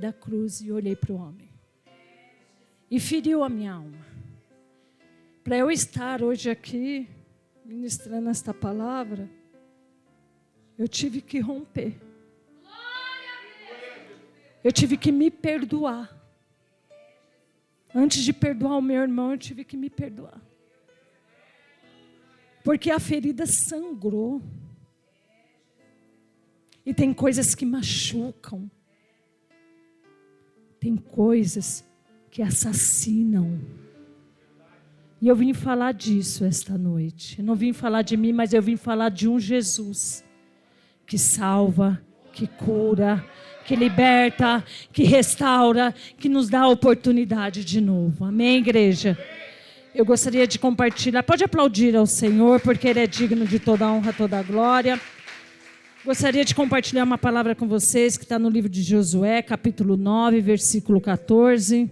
da cruz e olhei para o homem. E feriu a minha alma. Para eu estar hoje aqui, ministrando esta palavra, eu tive que romper. Eu tive que me perdoar. Antes de perdoar o meu irmão, eu tive que me perdoar. Porque a ferida sangrou. E tem coisas que machucam. Tem coisas que assassinam. E eu vim falar disso esta noite. Eu não vim falar de mim, mas eu vim falar de um Jesus que salva, que cura, que liberta, que restaura, que nos dá a oportunidade de novo. Amém, igreja? Eu gostaria de compartilhar. Pode aplaudir ao Senhor, porque Ele é digno de toda a honra, toda a glória. Gostaria de compartilhar uma palavra com vocês, que está no livro de Josué, capítulo 9, versículo 14.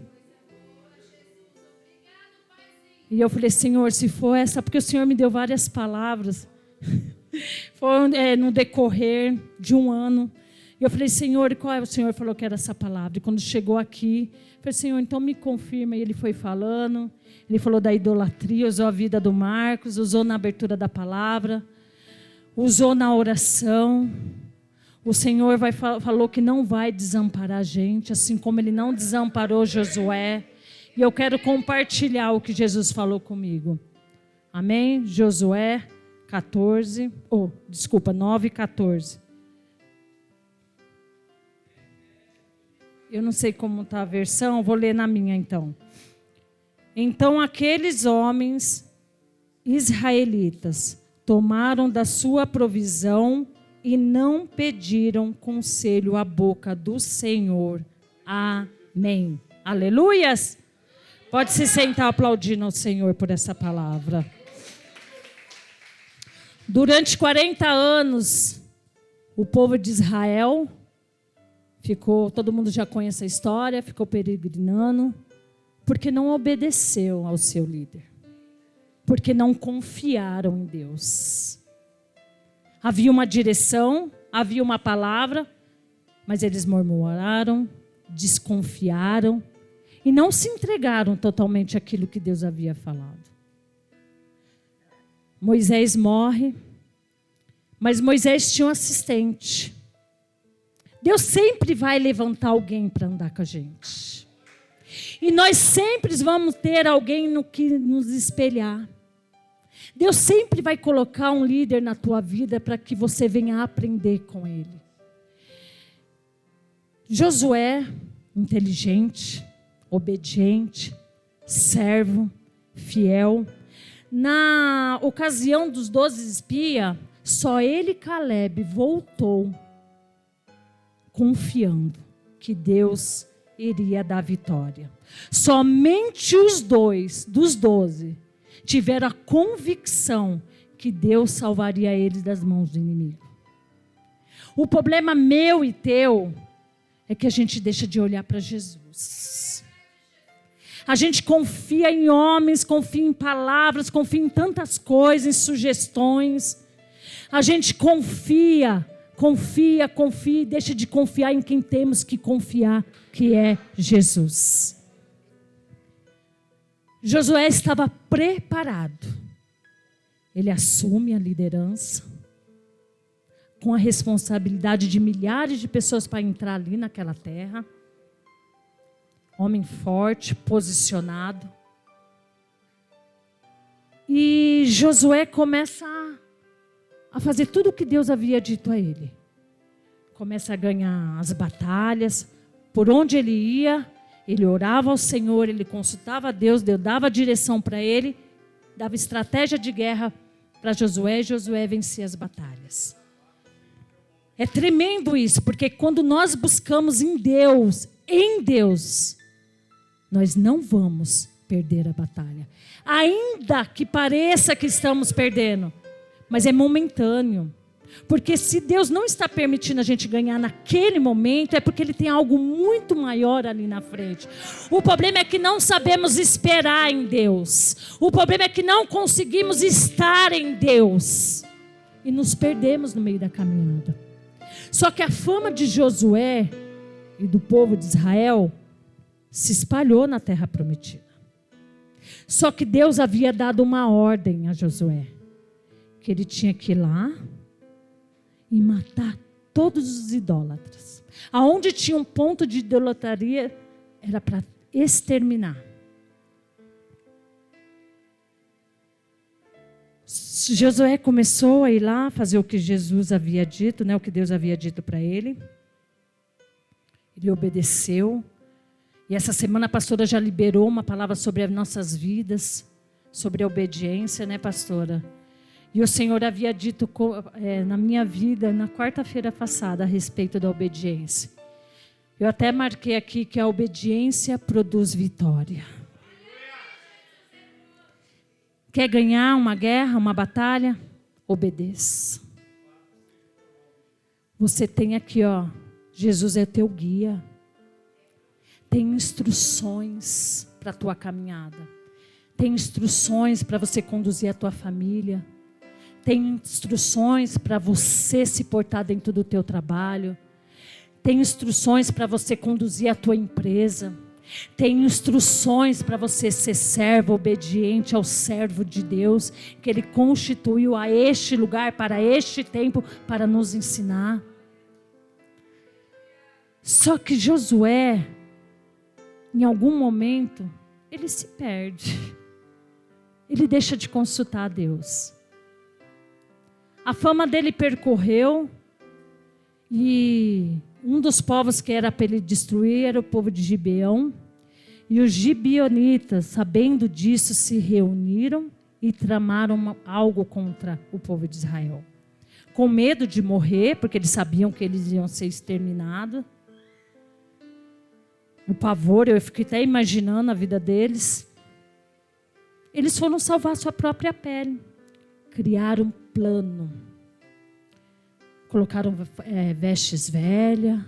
E eu falei, Senhor, se for essa, porque o Senhor me deu várias palavras, foi no decorrer de um ano. E eu falei, Senhor, qual é? O Senhor falou que era essa palavra. E quando chegou aqui, eu falei, Senhor, então me confirma. E Ele foi falando, Ele falou da idolatria, usou a vida do Marcos, usou na abertura da palavra, usou na oração. O Senhor falou que não vai desamparar a gente, assim como Ele não desamparou Josué. E eu quero compartilhar o que Jesus falou comigo. Amém? Josué 9:14. Eu não sei como está a versão, vou ler na minha então. Então aqueles homens israelitas tomaram da sua provisão e não pediram conselho à boca do Senhor. Amém. Aleluias. Pode se sentar aplaudindo ao Senhor por essa palavra. Durante 40 anos, o povo de Israel ficou, todo mundo já conhece a história, ficou peregrinando, porque não obedeceu ao seu líder. Porque não confiaram em Deus. Havia uma direção, havia uma palavra, mas eles murmuraram, desconfiaram, e não se entregaram totalmente àquilo que Deus havia falado. Moisés morre, mas Moisés tinha um assistente. Deus sempre vai levantar alguém para andar com a gente. E nós sempre vamos ter alguém no que nos espelhar. Deus sempre vai colocar um líder na tua vida para que você venha aprender com ele. Josué, inteligente, obediente, servo, fiel. Na ocasião dos 12 espias, só ele e Caleb voltou confiando que Deus iria dar vitória. Somente os dois dos 12 tiveram a convicção que Deus salvaria eles das mãos do inimigo. O problema meu e teu é que a gente deixa de olhar para Jesus. A gente confia em homens, confia em palavras, confia em tantas coisas, em sugestões. A gente confia e deixa de confiar em quem temos que confiar, que é Jesus. Josué estava preparado. Ele assume a liderança, com a responsabilidade de milhares de pessoas para entrar ali naquela terra. Homem forte, posicionado. E Josué começa a fazer tudo o que Deus havia dito a ele. Começa a ganhar as batalhas. Por onde ele ia, ele orava ao Senhor, ele consultava a Deus, Deus dava direção para ele, dava estratégia de guerra para Josué, e Josué vencia as batalhas. É tremendo isso, porque quando nós buscamos em Deus, nós não vamos perder a batalha. Ainda que pareça que estamos perdendo, mas é momentâneo. Porque se Deus não está permitindo a gente ganhar naquele momento, é porque Ele tem algo muito maior ali na frente. O problema é que não sabemos esperar em Deus. O problema é que não conseguimos estar em Deus. E nos perdemos no meio da caminhada. Só que a fama de Josué e do povo de Israel se espalhou na terra prometida. Só que Deus havia dado uma ordem a Josué, que ele tinha que ir lá e matar todos os idólatras. Aonde tinha um ponto de idolatria, era para exterminar. Josué começou a ir lá fazer o que Jesus havia dito, o que Deus havia dito para ele. Ele obedeceu. E essa semana a pastora já liberou uma palavra sobre as nossas vidas, sobre a obediência, pastora? E o Senhor havia dito na minha vida, na quarta-feira passada, a respeito da obediência. Eu até marquei aqui que a obediência produz vitória. Quer ganhar uma guerra, uma batalha? Obedeça. Você tem aqui, Jesus é teu guia. Tem instruções para a tua caminhada. Tem instruções para você conduzir a tua família. Tem instruções para você se portar dentro do teu trabalho. Tem instruções para você conduzir a tua empresa. Tem instruções para você ser servo, obediente ao servo de Deus, que Ele constituiu a este lugar, para este tempo, para nos ensinar. Só que Josué, em algum momento, ele se perde. Ele deixa de consultar a Deus. A fama dele percorreu e um dos povos que era para ele destruir era o povo de Gibeão. E os gibeonitas, sabendo disso, se reuniram e tramaram algo contra o povo de Israel. Com medo de morrer, porque eles sabiam que eles iam ser exterminados. O pavor, eu fiquei até imaginando a vida deles. Eles foram salvar sua própria pele. Criaram um plano. Colocaram vestes velhas.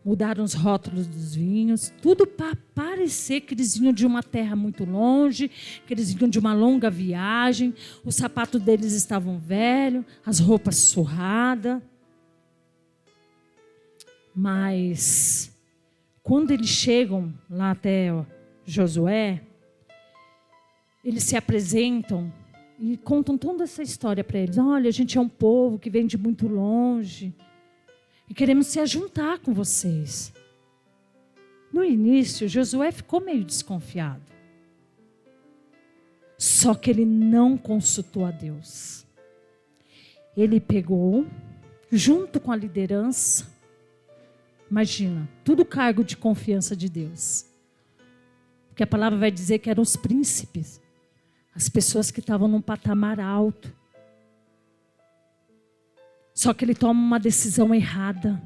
Mudaram os rótulos dos vinhos. Tudo para parecer que eles vinham de uma terra muito longe. Que eles vinham de uma longa viagem. Os sapatos deles estavam velhos. As roupas surradas. Mas quando eles chegam lá até Josué, eles se apresentam e contam toda essa história para eles. Olha, a gente é um povo que vem de muito longe e queremos se ajuntar com vocês. No início, Josué ficou meio desconfiado. Só que ele não consultou a Deus. Ele pegou, junto com a liderança, imagina, tudo cargo de confiança de Deus. Porque a palavra vai dizer que eram os príncipes. As pessoas que estavam num patamar alto. Só que ele toma uma decisão errada.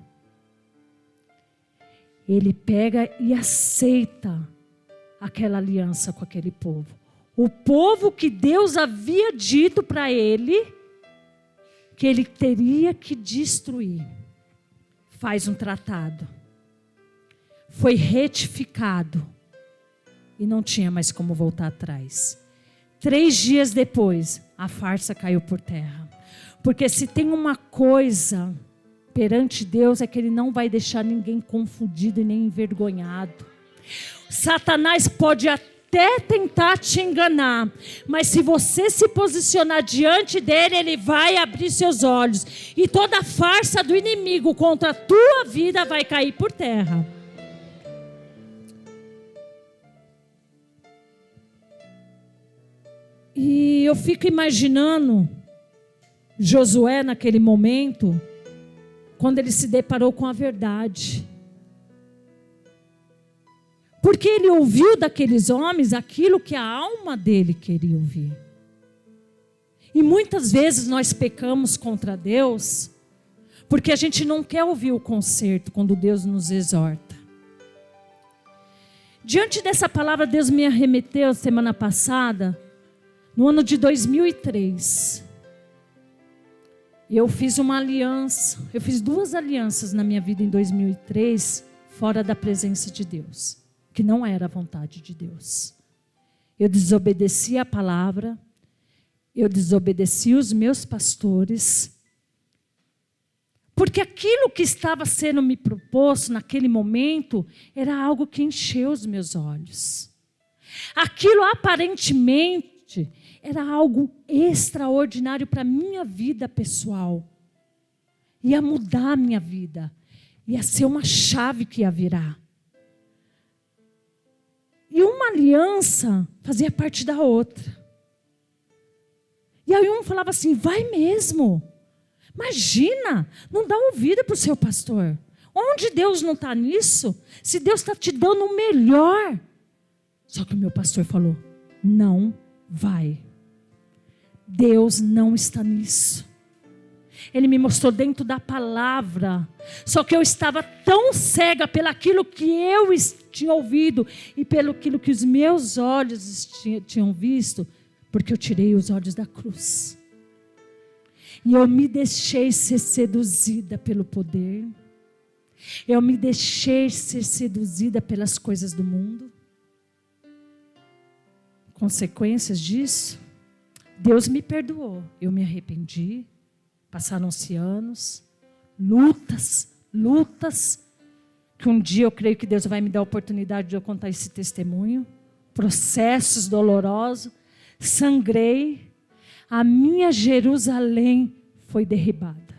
Ele pega e aceita aquela aliança com aquele povo. O povo que Deus havia dito para ele que ele teria que destruir. Faz um tratado. Foi retificado. E não tinha mais como voltar atrás. 3 dias depois, a farsa caiu por terra. Porque se tem uma coisa perante Deus, é que Ele não vai deixar ninguém confundido e nem envergonhado. Satanás pode até tentar te enganar, mas se você se posicionar diante dele, ele vai abrir seus olhos. E toda a farsa do inimigo contra a tua vida vai cair por terra. E eu fico imaginando Josué naquele momento, quando ele se deparou com a verdade. Porque ele ouviu daqueles homens aquilo que a alma dele queria ouvir. E muitas vezes nós pecamos contra Deus, porque a gente não quer ouvir o conserto quando Deus nos exorta. Diante dessa palavra, Deus me arremeteu semana passada, no ano de 2003. Eu fiz uma aliança, eu fiz 2 alianças na minha vida em 2003, fora da presença de Deus, que não era a vontade de Deus. Eu desobedeci a palavra, eu desobedeci os meus pastores, Porque aquilo que estava sendo me proposto naquele momento era algo que encheu os meus olhos. Aquilo aparentemente era algo extraordinário para a minha vida pessoal. Ia mudar a minha vida. Ia ser uma chave que ia virar. E uma aliança fazia parte da outra. E aí um falava assim, vai mesmo. Imagina, não dá ouvido para o seu pastor. Onde Deus não está nisso? Se Deus está te dando o melhor. Só que o meu pastor falou, não vai. Deus não está nisso. Ele me mostrou dentro da palavra. Só que eu estava tão cega pelaquilo que eu tinha ouvido e pelo aquilo que os meus olhos tinham visto, porque eu tirei os olhos da cruz. E eu me deixei ser seduzida pelo poder. Eu me deixei ser seduzida pelas coisas do mundo. Consequências disso, Deus me perdoou. Eu me arrependi. Passaram-se anos, lutas, que um dia eu creio que Deus vai me dar a oportunidade de eu contar esse testemunho. Processos dolorosos, sangrei, a minha Jerusalém foi derribada.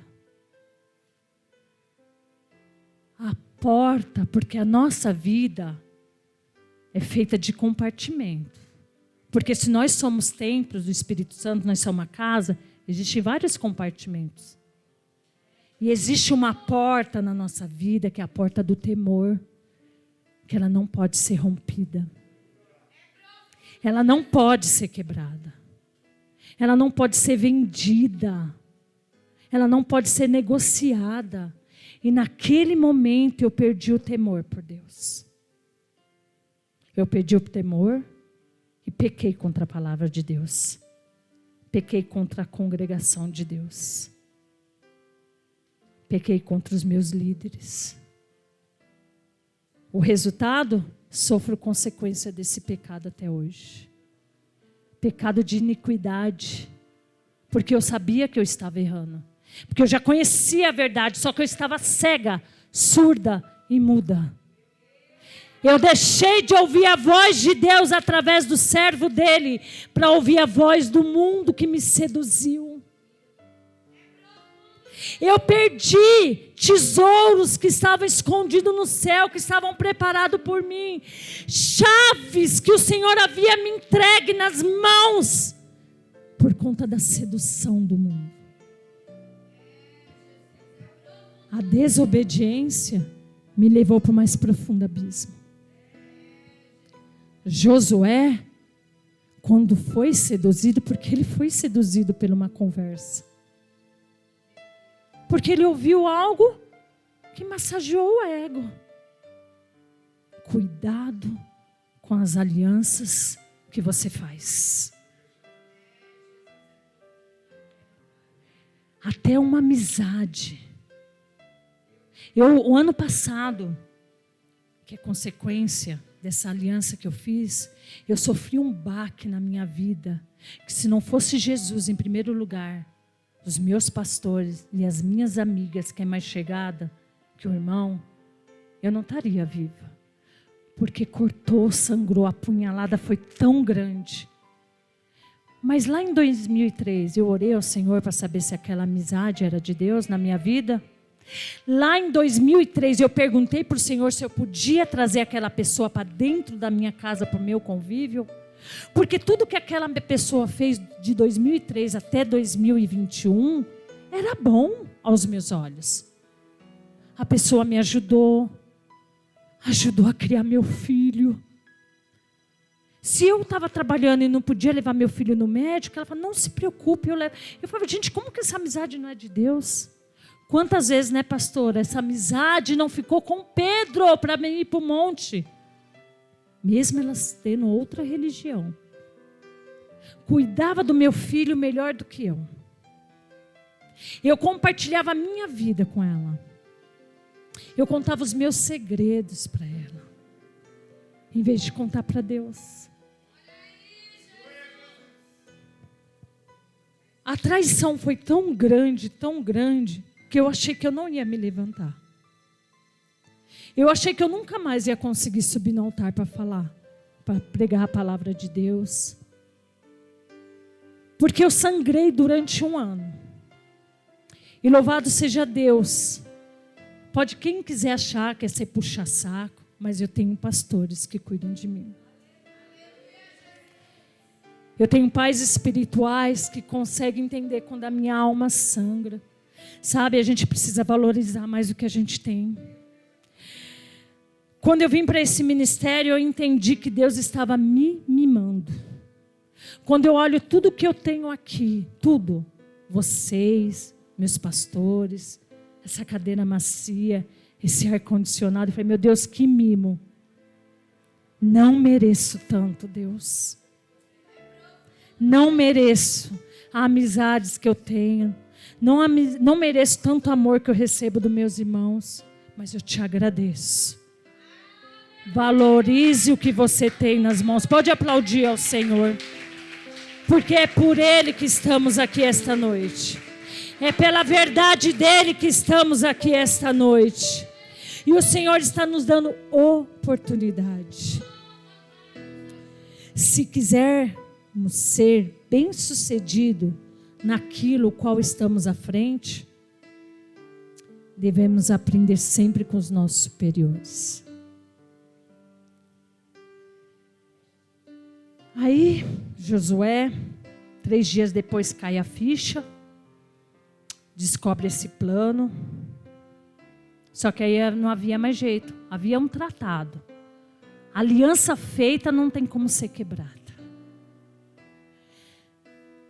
A porta, porque a nossa vida é feita de compartimento. Porque se nós somos templos do Espírito Santo, nós somos uma casa, existem vários compartimentos. E existe uma porta na nossa vida, que é a porta do temor, que ela não pode ser rompida. Ela não pode ser quebrada. Ela não pode ser vendida. Ela não pode ser negociada. E naquele momento eu perdi o temor por Deus. Eu perdi o temor e pequei contra a palavra de Deus. Pequei contra a congregação de Deus. Pequei contra os meus líderes. O resultado? Sofro consequência desse pecado até hoje. Pecado de iniquidade. Porque eu sabia que eu estava errando. Porque eu já conhecia a verdade, só que eu estava cega, surda e muda. Eu deixei de ouvir a voz de Deus através do servo dele, para ouvir a voz do mundo que me seduziu. Eu perdi tesouros que estavam escondidos no céu, que estavam preparados por mim. Chaves que o Senhor havia me entregue nas mãos, por conta da sedução do mundo. A desobediência me levou para o mais profundo abismo. Josué, quando foi seduzido, porque ele foi seduzido por uma conversa. Porque ele ouviu algo que massageou o ego. Cuidado com as alianças que você faz. Até uma amizade. O ano passado, que é consequência dessa aliança que eu fiz, eu sofri um baque na minha vida, que se não fosse Jesus em primeiro lugar, os meus pastores e as minhas amigas, que é mais chegada que o irmão, eu não estaria viva. Porque cortou, sangrou, a punhalada foi tão grande. Mas lá em 2003, eu orei ao Senhor para saber se aquela amizade era de Deus na minha vida. Lá em 2003, eu perguntei para o Senhor se eu podia trazer aquela pessoa para dentro da minha casa, para o meu convívio. Porque tudo que aquela pessoa fez de 2003 até 2021 era bom aos meus olhos. A pessoa me ajudou a criar meu filho. Se eu estava trabalhando e não podia levar meu filho no médico, ela falou, não se preocupe, eu levo. Eu falei, gente, como que essa amizade não é de Deus? Quantas vezes, né, pastora, essa amizade não ficou com Pedro para ir para o monte? Mesmo elas tendo outra religião. Cuidava do meu filho melhor do que eu. Eu compartilhava a minha vida com ela. Eu contava os meus segredos para ela, em vez de contar para Deus. A traição foi tão grande, que eu achei que eu não ia me levantar. Eu achei que eu nunca mais ia conseguir subir no altar para falar, para pregar a palavra de Deus. Porque eu sangrei durante 1 ano. E louvado seja Deus. Pode quem quiser achar que é ser puxa-saco, mas eu tenho pastores que cuidam de mim. Eu tenho pais espirituais que conseguem entender quando a minha alma sangra. Sabe, a gente precisa valorizar mais o que a gente tem. Quando eu vim para esse ministério, eu entendi que Deus estava me mimando. Quando eu olho tudo que eu tenho aqui, tudo, vocês, meus pastores, essa cadeira macia, esse ar-condicionado, eu falei, meu Deus, que mimo. Não mereço tanto, Deus. Não mereço as amizades que eu tenho. Não mereço tanto amor que eu recebo dos meus irmãos. Mas eu te agradeço. Valorize o que você tem nas mãos. Pode aplaudir ao Senhor. Porque é por Ele que estamos aqui esta noite. É pela verdade dEle que estamos aqui esta noite. E o Senhor está nos dando oportunidade. Se quisermos ser bem-sucedidos naquilo qual estamos à frente, devemos aprender sempre com os nossos superiores. Aí, Josué, 3 dias depois cai a ficha, descobre esse plano. Só que aí não havia mais jeito, havia um tratado. A aliança feita não tem como ser quebrada.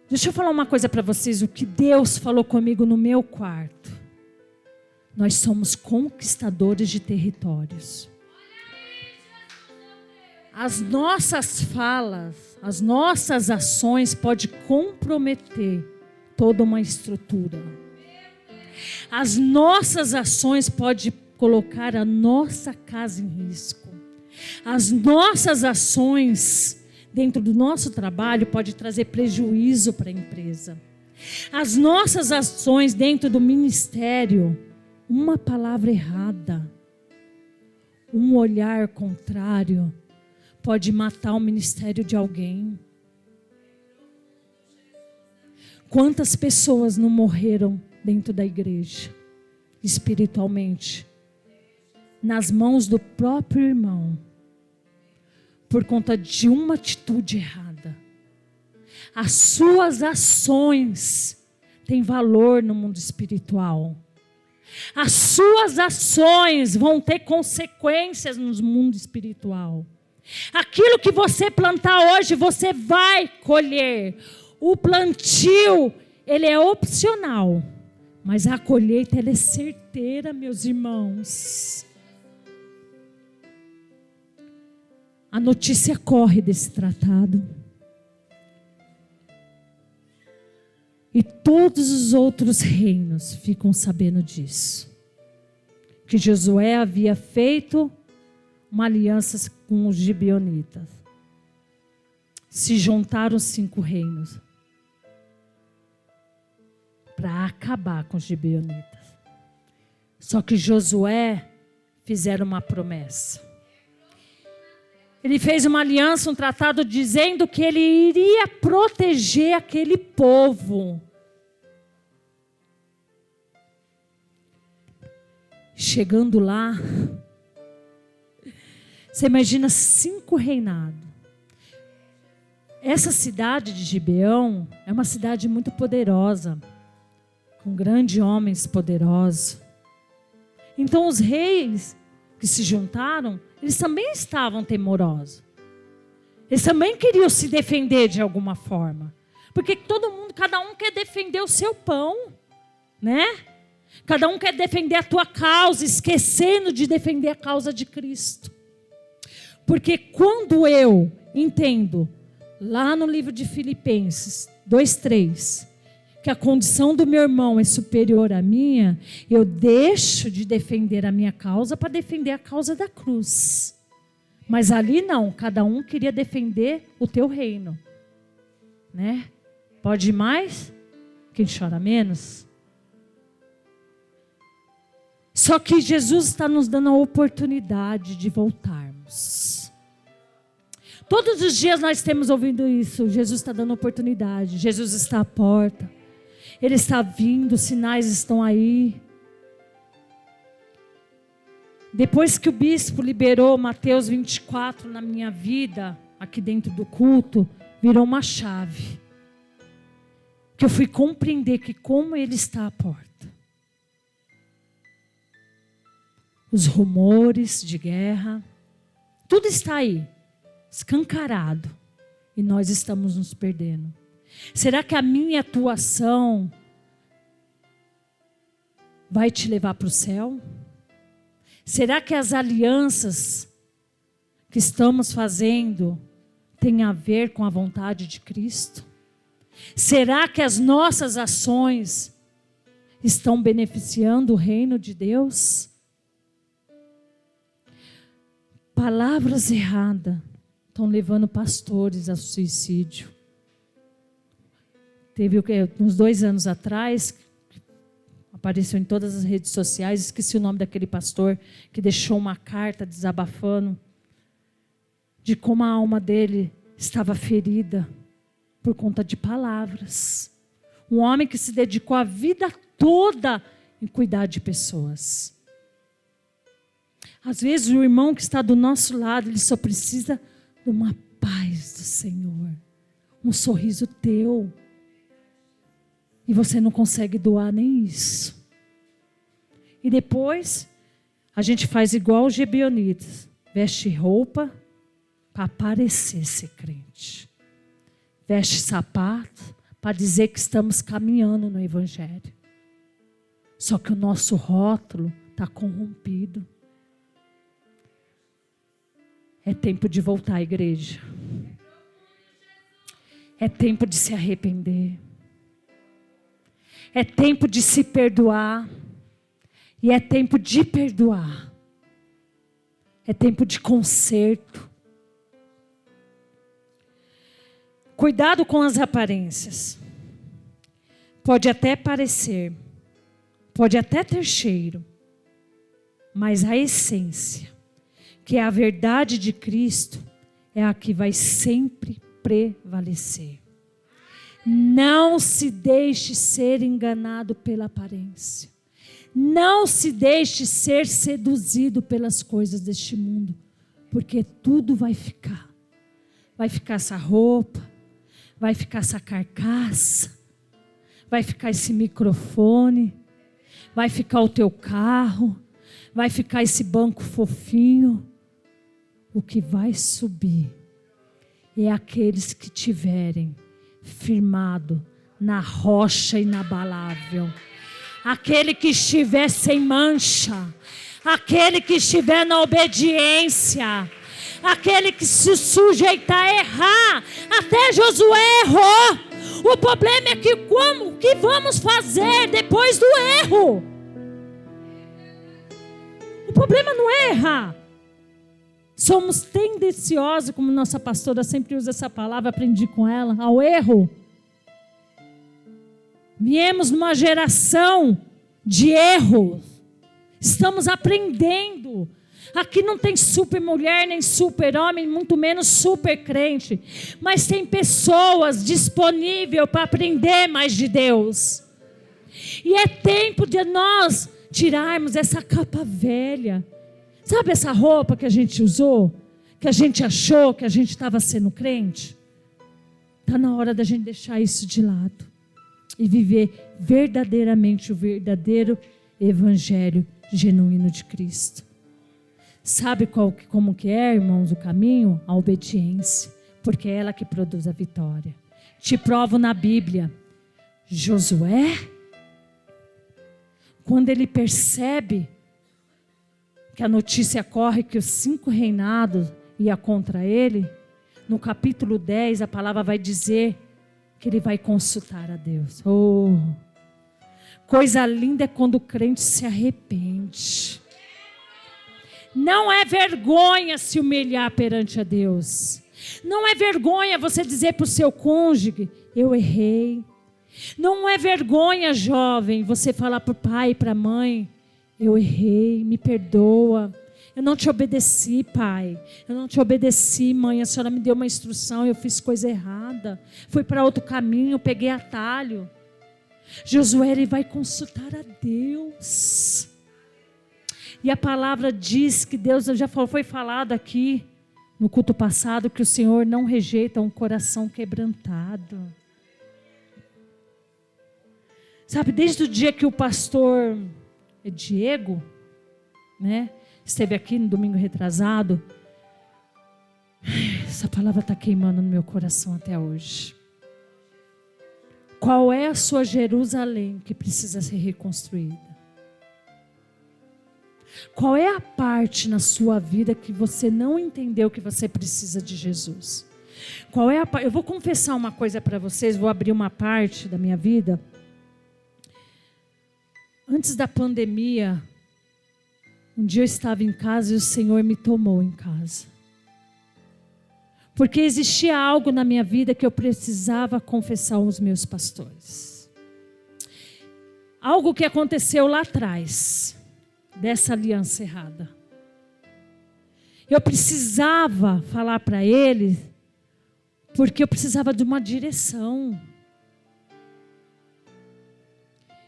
Deixa eu falar uma coisa para vocês, o que Deus falou comigo no meu quarto. Nós somos conquistadores de territórios. As nossas falas, as nossas ações podem comprometer toda uma estrutura. As nossas ações podem colocar a nossa casa em risco. As nossas ações dentro do nosso trabalho podem trazer prejuízo para a empresa. As nossas ações dentro do ministério, uma palavra errada, um olhar contrário, pode matar o ministério de alguém. Quantas pessoas não morreram dentro da igreja, espiritualmente, nas mãos do próprio irmão, por conta de uma atitude errada. As suas ações têm valor no mundo espiritual. As suas ações vão ter consequências no mundo espiritual. Aquilo que você plantar hoje, você vai colher. O plantio, ele é opcional, mas a colheita, ela é certeira, meus irmãos. A notícia corre desse tratado. E todos os outros reinos ficam sabendo disso. Que Josué havia feito uma aliança com os gibeonitas. Se juntaram os 5 reinos para acabar com os gibeonitas. Só que Josué fizeram uma promessa. Ele fez uma aliança, um tratado dizendo que ele iria proteger aquele povo. Chegando lá, você imagina 5 reinados. Essa cidade de Gibeão é uma cidade muito poderosa, com grandes homens poderosos. Então os reis que se juntaram, eles também estavam temorosos. Eles também queriam se defender de alguma forma. Porque todo mundo, cada um quer defender o seu pão, né? Cada um quer defender a tua causa, esquecendo de defender a causa de Cristo. Porque quando eu entendo, lá no livro de Filipenses 2:3, que a condição do meu irmão é superior à minha, eu deixo de defender a minha causa para defender a causa da cruz. Mas ali não, cada um queria defender o teu reino, né? Pode ir mais? Quem chora menos? Só que Jesus está nos dando a oportunidade de voltarmos. Todos os dias nós temos ouvido isso. Jesus está dando oportunidade. Jesus está à porta. Ele está vindo, os sinais estão aí. Depois que o bispo liberou Mateus 24 na minha vida, aqui dentro do culto, virou uma chave. Que eu fui compreender que como ele está à porta. Os rumores de guerra, tudo está aí, escancarado. E nós estamos nos perdendo. Será que a minha atuação vai te levar para o céu? Será que as alianças que estamos fazendo têm a ver com a vontade de Cristo? Será que as nossas ações estão beneficiando o reino de Deus? Palavras erradas estão levando pastores ao suicídio. Teve uns 2 anos atrás, apareceu em todas as redes sociais, esqueci o nome daquele pastor que deixou uma carta desabafando de como a alma dele estava ferida por conta de palavras. Um homem que se dedicou a vida toda em cuidar de pessoas. Às vezes o irmão que está do nosso lado, ele só precisa de uma paz do Senhor. Um sorriso teu. E você não consegue doar nem isso. E depois, a gente faz igual os gibeonitas. Veste roupa para parecer ser crente. Veste sapato para dizer que estamos caminhando no Evangelho. Só que o nosso rótulo está corrompido. É tempo de voltar à igreja. É tempo de se arrepender. É tempo de se perdoar. E é tempo de perdoar. É tempo de conserto. Cuidado com as aparências. Pode até parecer. Pode até ter cheiro. Mas a essência, que é a verdade de Cristo, é a que vai sempre prevalecer. Não se deixe ser enganado pela aparência. Não se deixe ser seduzido pelas coisas deste mundo, porque tudo vai ficar. Vai ficar essa roupa, vai ficar essa carcaça, vai ficar esse microfone, vai ficar o teu carro, vai ficar esse banco fofinho. O que vai subir é aqueles que tiverem firmado na rocha inabalável. Aquele que estiver sem mancha, aquele que estiver na obediência, aquele que se sujeitar a errar. Até Josué errou. O problema é que o que vamos fazer depois do erro? O problema não é errar. Somos tendenciosos, como nossa pastora sempre usa essa palavra, aprendi com ela, ao erro. Viemos numa geração de erros. Estamos aprendendo. Aqui não tem super mulher, nem super homem, muito menos super crente. Mas tem pessoas disponíveis para aprender mais de Deus. E é tempo de nós tirarmos essa capa velha. Sabe essa roupa que a gente usou? Que a gente achou que a gente estava sendo crente? Está na hora da gente deixar isso de lado. E viver verdadeiramente o verdadeiro evangelho genuíno de Cristo. Sabe como que é, irmãos, o caminho? A obediência. Porque é ela que produz a vitória. Te provo na Bíblia. Josué, quando ele percebe que a notícia corre que os 5 reinados iam contra ele, no capítulo 10 a palavra vai dizer que ele vai consultar a Deus. Oh, coisa linda é quando o crente se arrepende. Não é vergonha se humilhar perante a Deus. Não é vergonha você dizer para o seu cônjuge, eu errei. Não é vergonha, jovem, você falar para o pai e para a mãe, Eu errei, me perdoa. Eu não te obedeci, pai. Eu não te obedeci, mãe. A senhora me deu uma instrução, eu fiz coisa errada. Fui para outro caminho, peguei atalho. Josué, ele vai consultar a Deus. E a palavra diz que Deus, já foi falado aqui no culto passado, que o Senhor não rejeita um coração quebrantado. Sabe, desde o dia que o pastor Diego, né, esteve aqui no domingo retrasado, essa palavra está queimando no meu coração até hoje. Qual é a sua Jerusalém que precisa ser reconstruída? Qual é a parte na sua vida que você não entendeu que você precisa de Jesus? Qual é eu vou confessar uma coisa para vocês, vou abrir uma parte da minha vida. Antes da pandemia, um dia eu estava em casa e o Senhor me tomou em casa. Porque existia algo na minha vida que eu precisava confessar aos meus pastores. Algo que aconteceu lá atrás, dessa aliança errada. Eu precisava falar para eles, porque eu precisava de uma direção.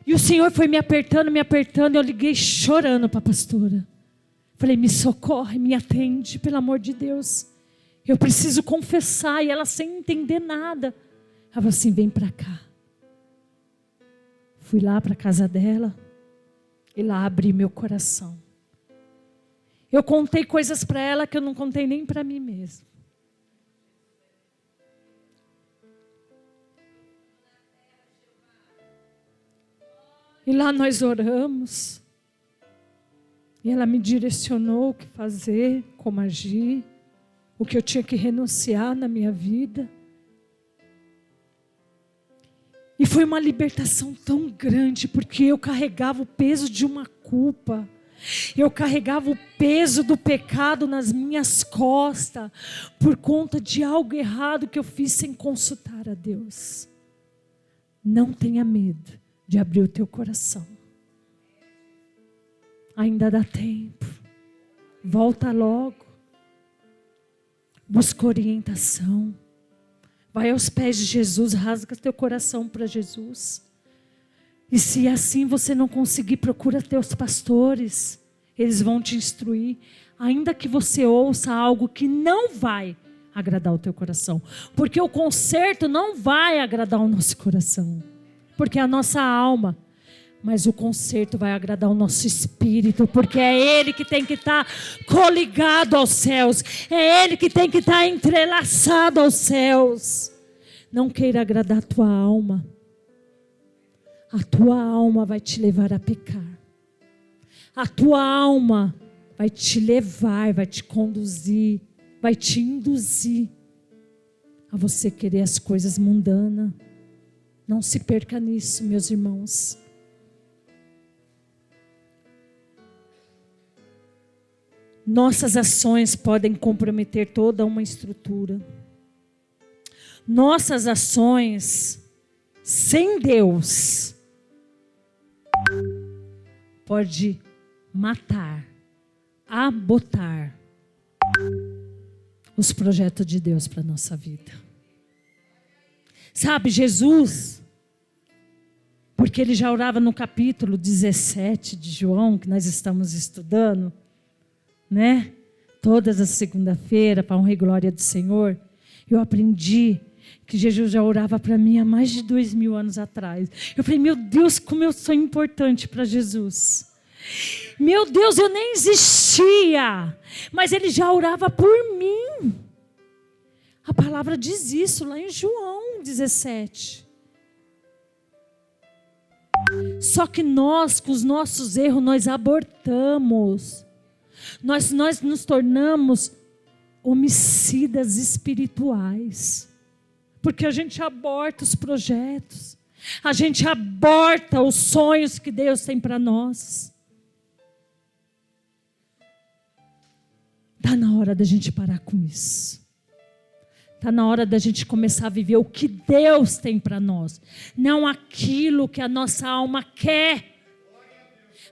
E o Senhor foi me apertando, e eu liguei chorando para a pastora. Falei, me socorre, me atende, pelo amor de Deus. Eu preciso confessar. E ela sem entender nada. Ela falou assim, vem para cá. Fui lá para a casa dela. E lá abri meu coração. Eu contei coisas para ela que eu não contei nem para mim mesma. E lá nós oramos. E ela me direcionou o que fazer, como agir, o que eu tinha que renunciar na minha vida. E foi uma libertação tão grande, porque eu carregava o peso de uma culpa. Eu carregava o peso do pecado nas minhas costas, por conta de algo errado que eu fiz sem consultar a Deus. Não tenha medo de abrir o teu coração. Ainda dá tempo. Volta logo. Busca orientação. Vai aos pés de Jesus, rasga teu coração para Jesus. E se assim você não conseguir, procura teus pastores. Eles vão te instruir. Ainda que você ouça algo que não vai agradar o teu coração. Porque o conserto não vai agradar o nosso coração. Porque é a nossa alma. Mas o conserto vai agradar o nosso espírito, porque é Ele que tem que estar coligado aos céus, é Ele que tem que estar entrelaçado aos céus. Não queira agradar a tua alma. A tua alma vai te levar a pecar. A tua alma vai te levar, vai te conduzir, vai te induzir a você querer as coisas mundanas. Não se perca nisso, meus irmãos. Nossas ações podem comprometer toda uma estrutura. Nossas ações sem Deus pode matar, abortar os projetos de Deus para a nossa vida. Sabe, Jesus, porque ele já orava no capítulo 17 de João, que nós estamos estudando, né? Todas as segunda-feira, para honra e glória do Senhor, eu aprendi que Jesus já orava para mim há mais de 2000 anos atrás. Eu falei, meu Deus, como eu sou importante para Jesus. Meu Deus, eu nem existia, mas Ele já orava por mim. A palavra diz isso lá em João 17. Só que nós, com os nossos erros, nós abortamos. Nós nos tornamos homicidas espirituais. Porque a gente aborta os projetos. A gente aborta os sonhos que Deus tem para nós. Está na hora da gente parar com isso. Está na hora da gente começar a viver o que Deus tem para nós. Não aquilo que a nossa alma quer.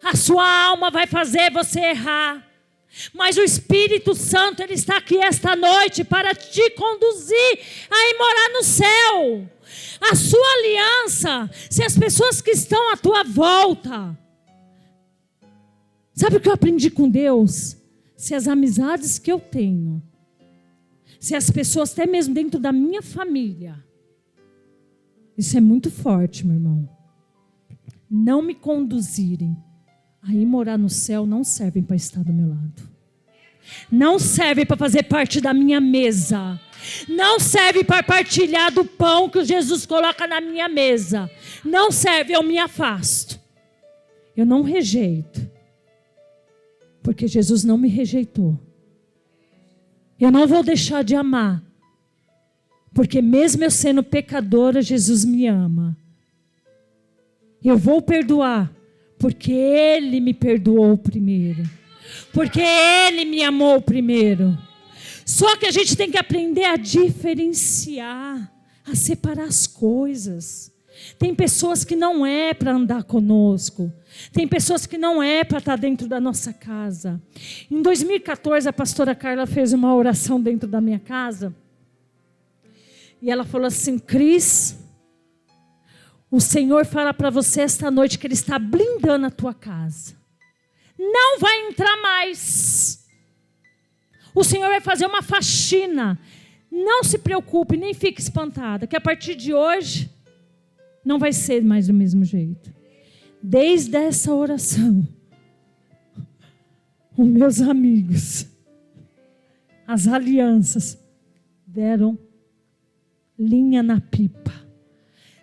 A sua alma vai fazer você errar. Mas o Espírito Santo, Ele está aqui esta noite para te conduzir a ir morar no céu. A sua aliança, se as pessoas que estão à tua volta... Sabe o que eu aprendi com Deus? Se as amizades que eu tenho, se as pessoas até mesmo dentro da minha família, isso é muito forte, meu irmão, não me conduzirem a ir morar no céu, não servem para estar do meu lado. Não servem para fazer parte da minha mesa. Não serve para partilhar do pão que Jesus coloca na minha mesa. Não serve, eu me afasto. Eu não rejeito. Porque Jesus não me rejeitou. Eu não vou deixar de amar. Porque mesmo eu sendo pecadora, Jesus me ama. Eu vou perdoar. Porque Ele me perdoou primeiro. Porque Ele me amou primeiro. Só que a gente tem que aprender a diferenciar, a separar as coisas. Tem pessoas que não é para andar conosco. Tem pessoas que não é para estar dentro da nossa casa. Em 2014, a pastora Carla fez uma oração dentro da minha casa. E ela falou assim: Cris, o Senhor fala para você esta noite que Ele está blindando a tua casa. Não vai entrar mais. O Senhor vai fazer uma faxina. Não se preocupe, nem fique espantada, que a partir de hoje não vai ser mais do mesmo jeito. Desde essa oração, os meus amigos, as alianças deram linha na pipa.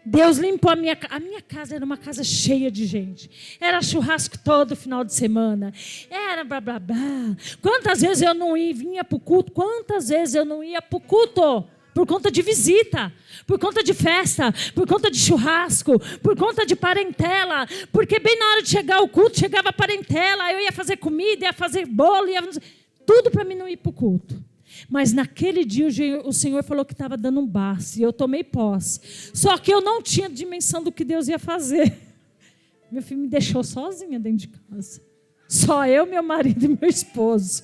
Deus limpou a minha casa. A minha casa era uma casa cheia de gente. Era churrasco todo final de semana. Era blá, blá, blá. Quantas vezes eu não vinha para o culto? Quantas vezes eu não ia para o culto? Por conta de visita, por conta de festa, por conta de churrasco, por conta de parentela. Porque bem na hora de chegar ao culto, chegava a parentela. Eu ia fazer comida, ia fazer bolo, tudo para mim não ir para o culto. Mas naquele dia o Senhor falou que estava dando um basta. E eu tomei posse. Só que eu não tinha dimensão do que Deus ia fazer. Meu filho me deixou sozinha dentro de casa. Só eu, meu marido e meu esposo.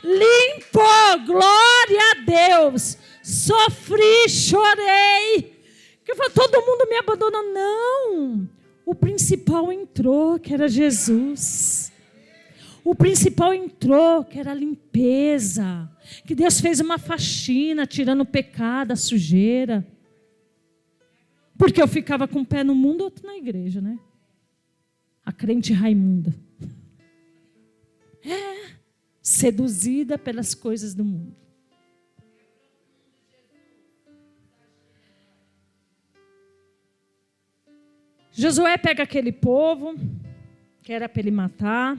Limpou, glória a Deus. Sofri, chorei. Porque todo mundo me abandonou. Não. O principal entrou, que era Jesus. O principal entrou, que era a limpeza. Que Deus fez uma faxina, tirando o pecado, a sujeira. Porque eu ficava com um pé no mundo, outro na igreja, né? A crente Raimunda. Seduzida pelas coisas do mundo. Josué pega aquele povo, que era para ele matar,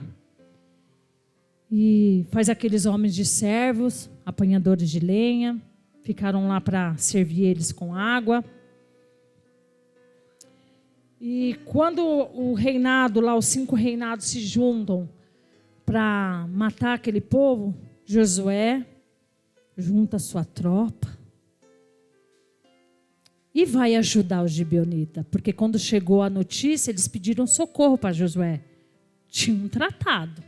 e faz aqueles homens de servos, apanhadores de lenha, ficaram lá para servir eles com água. E quando o reinado, lá os 5 reinados se juntam para matar aquele povo, Josué junta a sua tropa e vai ajudar os gibeonitas, porque quando chegou a notícia, eles pediram socorro para Josué. Tinha um tratado,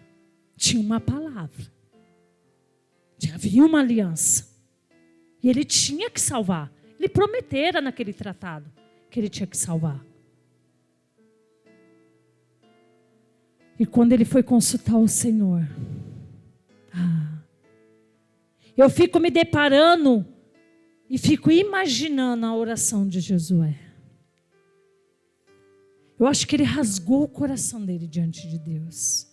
tinha uma palavra, havia uma aliança, e ele tinha que salvar. Ele prometera naquele tratado que ele tinha que salvar. E quando ele foi consultar o Senhor, eu fico me deparando e fico imaginando a oração de Josué. Eu acho que ele rasgou o coração dele diante de Deus.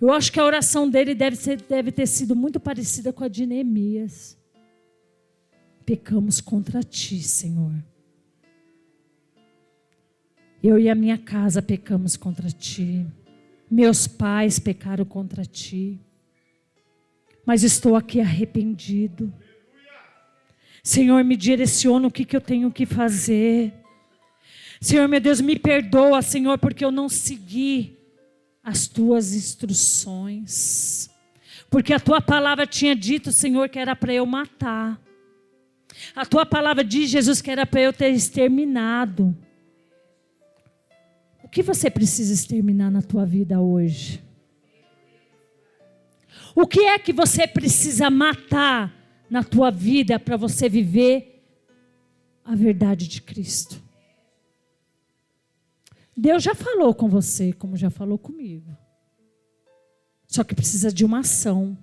Eu acho que a oração dele deve ter sido muito parecida com a de Neemias. Pecamos contra ti, Senhor. Eu e a minha casa pecamos contra ti. Meus pais pecaram contra ti. Mas estou aqui arrependido. Senhor, me direciona o que eu tenho que fazer. Senhor, meu Deus, me perdoa, Senhor, porque eu não segui as tuas instruções. Porque a tua palavra tinha dito, Senhor, que era para eu matar. A tua palavra diz, Jesus, que era para eu ter exterminado O que você precisa exterminar na tua vida hoje? O que é que você precisa matar na tua vida para você viver a verdade de Cristo? Deus já falou com você, como já falou comigo. Só que precisa de uma ação.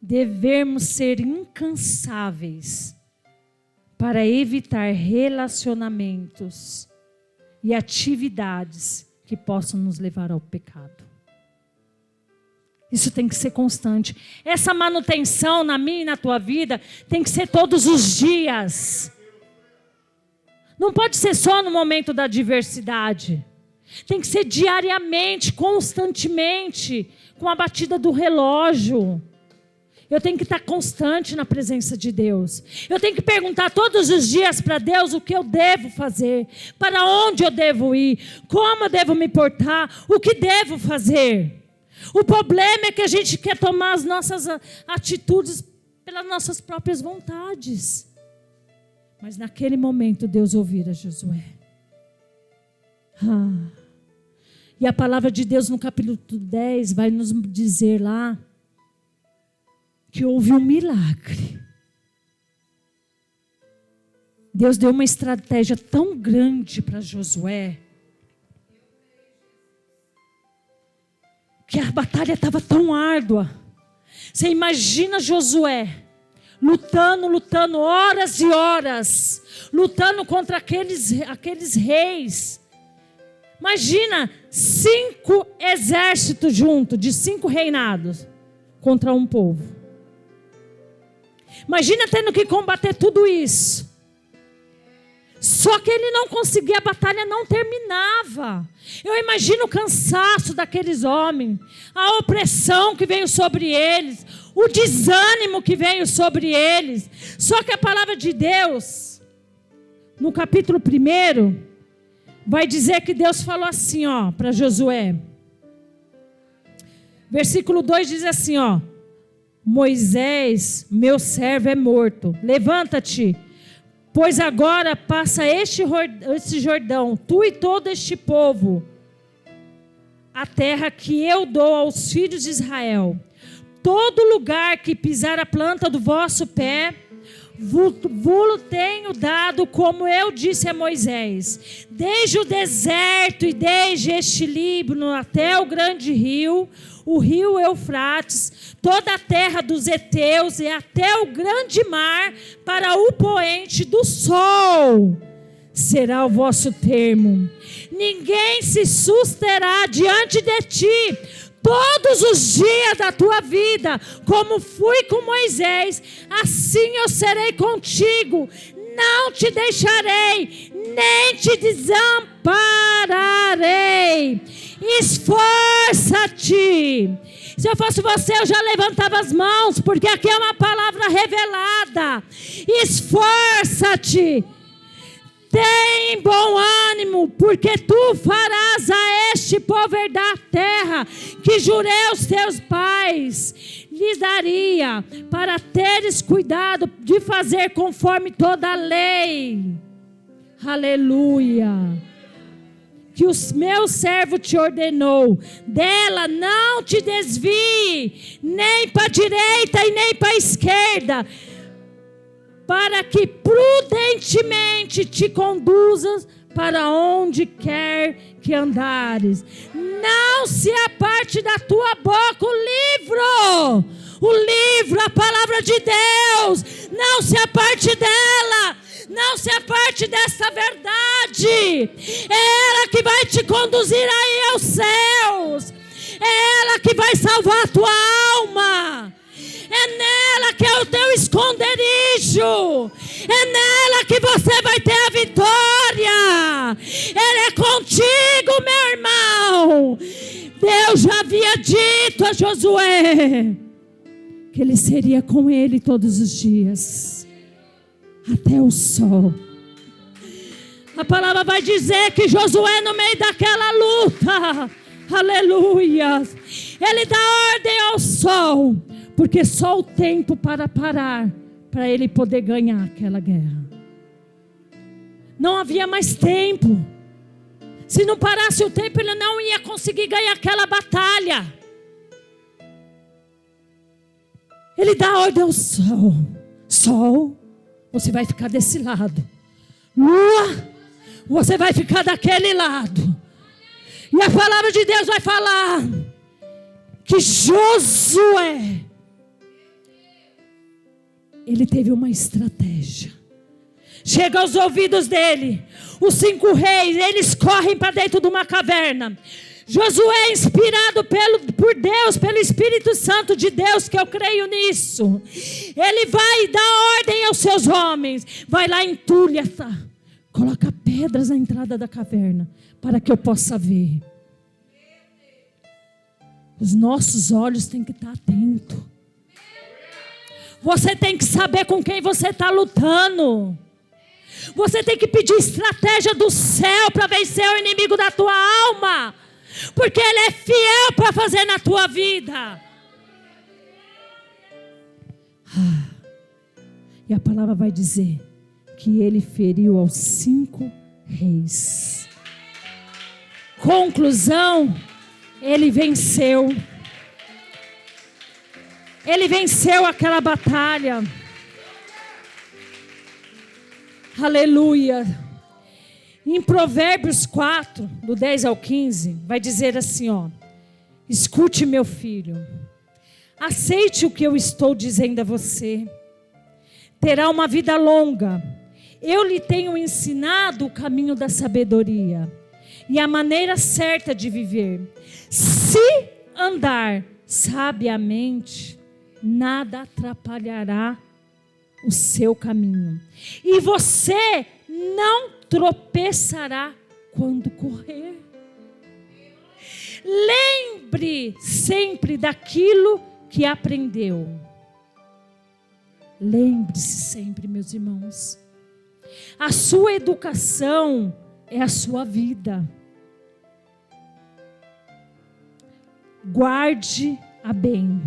Devemos ser incansáveis para evitar relacionamentos e atividades que possam nos levar ao pecado. Isso tem que ser constante. Essa manutenção na minha e na tua vida tem que ser todos os dias. Não pode ser só no momento da adversidade. Tem que ser diariamente, constantemente, com a batida do relógio. Eu tenho que estar constante na presença de Deus. Eu tenho que perguntar todos os dias para Deus o que eu devo fazer, para onde eu devo ir, como eu devo me portar, o que devo fazer. O problema é que a gente quer tomar as nossas atitudes pelas nossas próprias vontades. Mas naquele momento Deus ouvira Josué. E a palavra de Deus no capítulo 10 vai nos dizer lá que houve um milagre. Deus deu uma estratégia tão grande para Josué, que a batalha estava tão árdua. Você imagina Josué lutando horas e horas, lutando contra aqueles reis. Imagina 5 exércitos juntos, de 5 reinados, contra um povo. Imagina tendo que combater tudo isso. Só que ele não conseguia, a batalha não terminava. Eu imagino o cansaço daqueles homens, a opressão que veio sobre eles, o desânimo que veio sobre eles. Só que a palavra de Deus, no capítulo 1, vai dizer que Deus falou assim, para Josué. Versículo 2 diz assim, Moisés, meu servo, é morto. Levanta-te, pois agora passa este Jordão, tu e todo este povo, a terra que eu dou aos filhos de Israel. Todo lugar que pisar a planta do vosso pé, vos tenho dado, como eu disse a Moisés. Desde o deserto e desde este Líbano até o grande rio, o rio Eufrates, toda a terra dos heteus e até o grande mar, para o poente do sol, será o vosso termo. Ninguém se susterá diante de ti todos os dias da tua vida, como fui com Moisés, assim eu serei contigo. Não te deixarei, nem te desampararei. Esforça-te. Se eu fosse você, eu já levantava as mãos, porque aqui é uma palavra revelada. Esforça-te. Tem bom ânimo, porque tu farás a este povo herdar a terra que jurei aos teus pais lhes daria, para teres cuidado de fazer conforme toda a lei. Aleluia. Que o meu servo te ordenou, dela não te desvie, nem para a direita e nem para a esquerda, para que prudentemente te conduzas para onde quer que andares. Não se aparte da tua boca o livro, a palavra de Deus, não se aparte dela, não se aparte dessa verdade. É ela que vai te conduzir aí aos céus, é ela que vai salvar a tua alma. É nela que é o teu esconderijo. É nela que você vai ter a vitória. Ela é contigo, meu irmão. Deus já havia dito a Josué que ele seria com ele todos os dias, até o sol. A palavra vai dizer que Josué, no meio daquela luta, aleluia, ele dá ordem ao sol, porque só o tempo para parar, para ele poder ganhar aquela guerra. Não havia mais tempo. Se não parasse o tempo, ele não ia conseguir ganhar aquela batalha. Ele dá ordem ao sol. Sol, você vai ficar desse lado. Lua, você vai ficar daquele lado. E a palavra de Deus vai falar que Josué, ele teve uma estratégia. Chega aos ouvidos dele, os 5 reis, eles correm para dentro de uma caverna. Josué, inspirado por Deus, pelo Espírito Santo de Deus, que eu creio nisso, ele vai dar ordem aos seus homens. Vai lá, entulha, coloca pedras na entrada da caverna, para que eu possa ver. Os nossos olhos têm que estar atentos. Você tem que saber com quem você está lutando. Você tem que pedir estratégia do céu para vencer o inimigo da tua alma. Porque ele é fiel para fazer na tua vida. E a palavra vai dizer que ele feriu aos 5 reis. Conclusão, ele venceu. Ele venceu aquela batalha. Aleluia. Em Provérbios 4, do 10 ao 15, vai dizer assim, ó: escute, meu filho, aceite o que eu estou dizendo a você. Terá uma vida longa. Eu lhe tenho ensinado o caminho da sabedoria e a maneira certa de viver. Se andar sabiamente, nada atrapalhará o seu caminho. E você não tropeçará quando correr. Lembre sempre daquilo que aprendeu. Lembre-se sempre, meus irmãos. A sua educação é a sua vida. Guarde-a bem.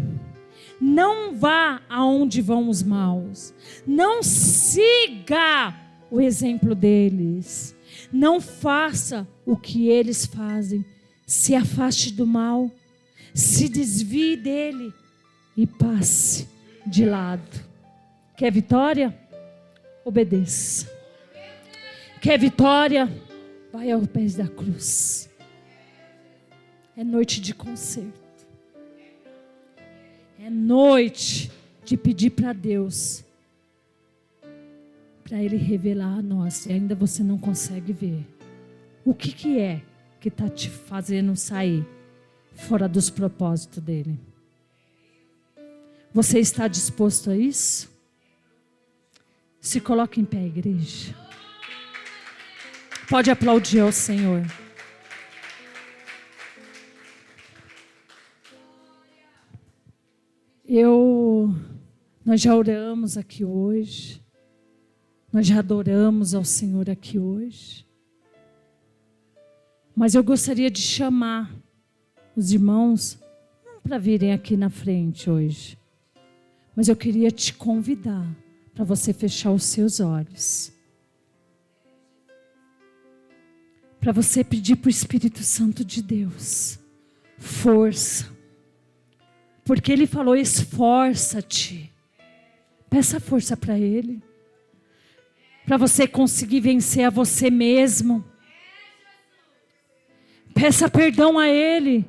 Não vá aonde vão os maus. Não siga o exemplo deles. Não faça o que eles fazem. Se afaste do mal. Se desvie dele e passe de lado. Quer vitória? Obedeça. Quer vitória? Vai aos pés da cruz. É noite de conserto. É noite de pedir para Deus, para Ele revelar a nós. E ainda você não consegue ver. O que é que está te fazendo sair fora dos propósitos dEle? Você está disposto a isso? Se coloque em pé, igreja. Pode aplaudir ao Senhor. Nós já oramos aqui hoje. Nós já adoramos ao Senhor aqui hoje. Mas eu gostaria de chamar os irmãos para virem aqui na frente hoje. Mas eu queria te convidar para você fechar os seus olhos. Para você pedir para o Espírito Santo de Deus força. Porque Ele falou: esforça-te. Peça força para Ele. Para você conseguir vencer a você mesmo. Peça perdão a Ele.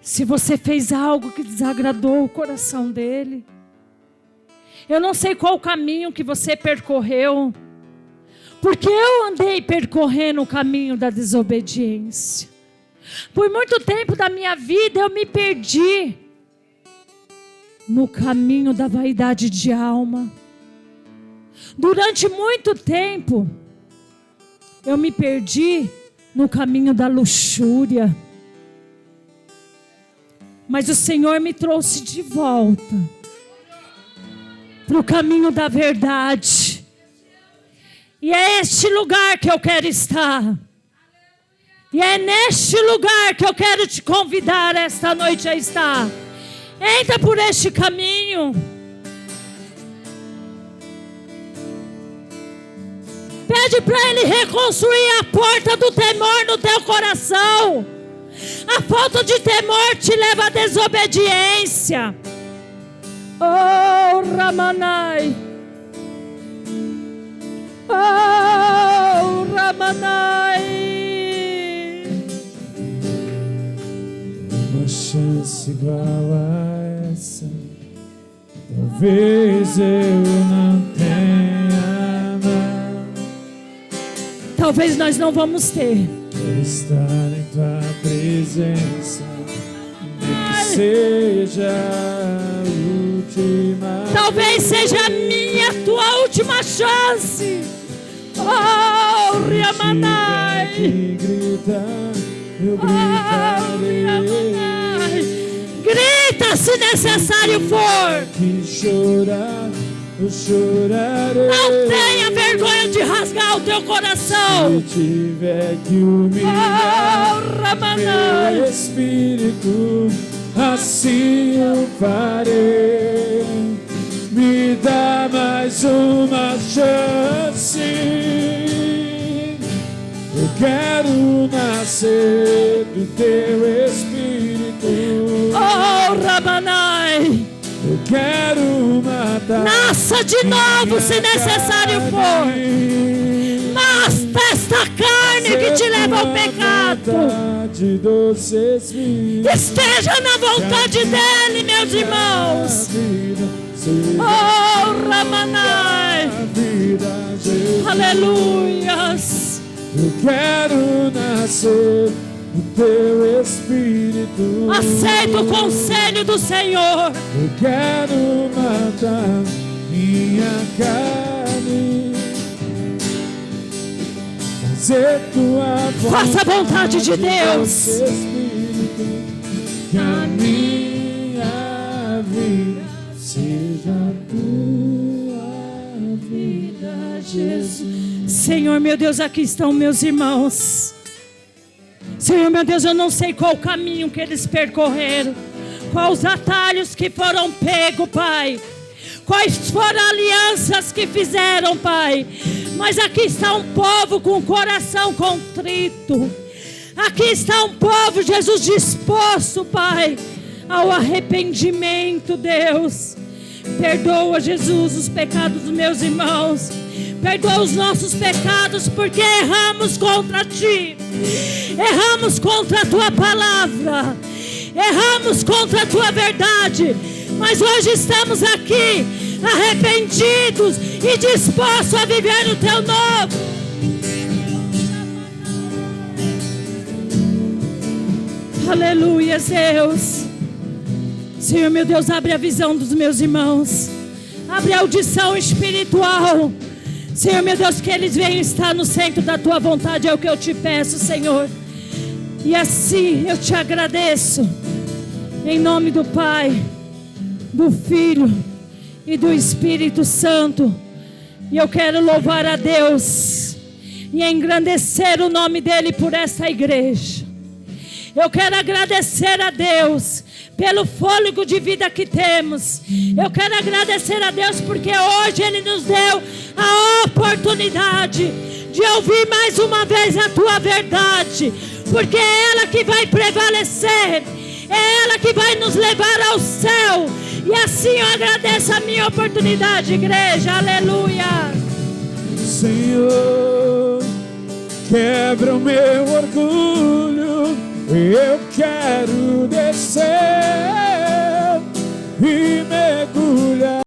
Se você fez algo que desagradou o coração dEle. Eu não sei qual o caminho que você percorreu. Porque eu andei percorrendo o caminho da desobediência. Por muito tempo da minha vida eu me perdi no caminho da vaidade de alma. Durante muito tempo eu me perdi no caminho da luxúria. Mas o Senhor me trouxe de volta para o caminho da verdade. E é este lugar que eu quero estar. E é neste lugar que eu quero te convidar esta noite a estar. Entra por este caminho. Pede para Ele reconstruir a porta do temor no teu coração. A falta de temor te leva à desobediência. Oh, Ramanai. Oh, Ramanai. Uma chance igual a essa, talvez eu não tenha, não. Talvez nós não vamos ter. Quero estar em tua presença, nem que seja a última. Talvez seja a minha, tua última chance. Oh, Ramanai. Que gritar, eu gritarei. Grita se necessário for. Que chorar, eu chorarei. Não tenha vergonha de rasgar o teu coração. Se tiver que humilhar meu espírito, assim eu farei. Me dá mais uma chance. Eu quero nascer do teu espírito. Oh, Ramanai. Eu quero matar. Nasça de novo se necessário for. Mas esta carne que te leva ao pecado esteja na vontade dele, meus irmãos. Oh, Ramanai. Aleluias. Eu quero nascer do teu espírito. Aceita o conselho do Senhor. Eu quero matar minha carne, fazer tua vontade. Faça a vontade de Deus. Espírito, que a minha vida seja a tua vida, Jesus. Senhor, meu Deus, aqui estão meus irmãos. Senhor, meu Deus, eu não sei qual o caminho que eles percorreram, quais os atalhos que foram pegos, Pai, quais foram alianças que fizeram, Pai. Mas aqui está um povo com o coração contrito. Aqui está um povo, Jesus, disposto, Pai, ao arrependimento, Deus. Perdoa, Jesus, os pecados dos meus irmãos. Perdoa os nossos pecados, porque erramos contra Ti. Erramos contra a Tua palavra. Erramos contra a Tua verdade. Mas hoje estamos aqui, arrependidos e dispostos a viver o Teu novo. Aleluia, Deus. Senhor, meu Deus, abre a visão dos meus irmãos. Abre a audição espiritual. Senhor, meu Deus, que eles venham estar no centro da Tua vontade. É o que eu te peço, Senhor. E assim eu te agradeço. Em nome do Pai, do Filho e do Espírito Santo. E eu quero louvar a Deus e engrandecer o nome dEle por essa igreja. Eu quero agradecer a Deus pelo fôlego de vida que temos. Eu quero agradecer a Deus porque hoje Ele nos deu a oportunidade de ouvir mais uma vez a Tua verdade, porque é ela que vai prevalecer, é ela que vai nos levar ao céu. E assim eu agradeço a minha oportunidade, igreja. Aleluia. Senhor, quebra o meu orgulho. Eu quero descer e mergulhar